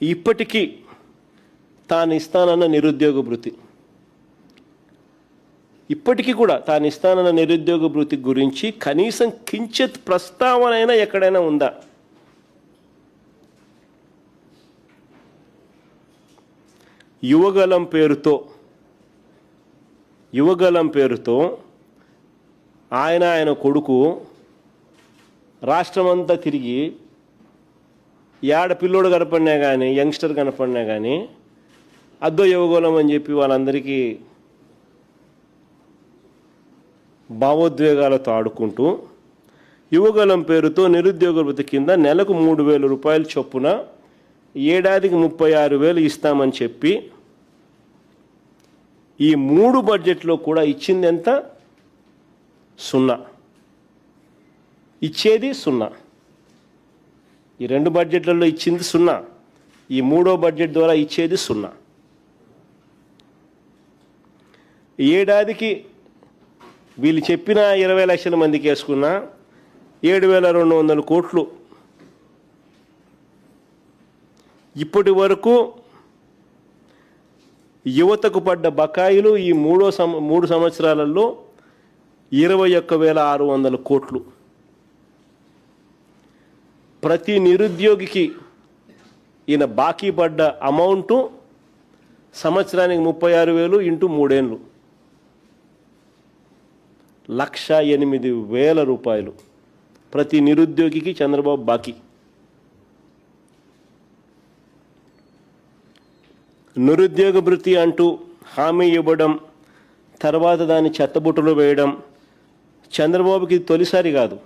ఇప్పటికీ తాను ఇస్తానన్న నిరుద్యోగ భృతి, ఇప్పటికీ కూడా తాను ఇస్తానన్న నిరుద్యోగ భృతి గురించి కనీసం కించిత్ ప్రస్తావన ఎక్కడైనా ఉందా? యువగలం పేరుతో ఆయన కొడుకు రాష్ట్రమంతా తిరిగి పిల్లోడు కనపడినా కానీ, యంగ్స్టర్ కనపడినా కానీ అద్దో యువగలం అని చెప్పి వాళ్ళందరికీ భావోద్వేగాలతో ఆడుకుంటూ యువగలం పేరుతో నిరుద్యోగ భృతి కింద నెలకు 3,000 రూపాయలు చొప్పున ఏడాదికి 36,000 ఇస్తామని చెప్పి ఈ 3 బడ్జెట్లో కూడా ఇచ్చింది ఎంత? 0. ఇచ్చేది 0. ఈ 2 బడ్జెట్లలో ఇచ్చింది 0. ఈ 3వ బడ్జెట్ ద్వారా ఇచ్చేది 0. ఏడాదికి వీళ్ళు చెప్పిన 20 లక్షల మందికి వేసుకున్న 7,200 కోట్లు ఇప్పటి వరకు యువతకు పడ్డ బకాయిలు ఈ 3 సంవత్సరాలలో 21,600 కోట్లు. ప్రతి నిరుద్యోగికి ఈయన బాకీ పడ్డ అమౌంటు సంవత్సరానికి 36,000 ఇంటూ 3 ఏళ్ళు 1,08,000 రూపాయలు ప్రతి నిరుద్యోగికి చంద్రబాబు బాకీ. నిరుద్యోగ భృతి అంటూ హామీ ఇవ్వడం, తర్వాత దాన్ని చెత్తబుట్టలో వేయడం చంద్రబాబుకి తొలిసారి కాదు.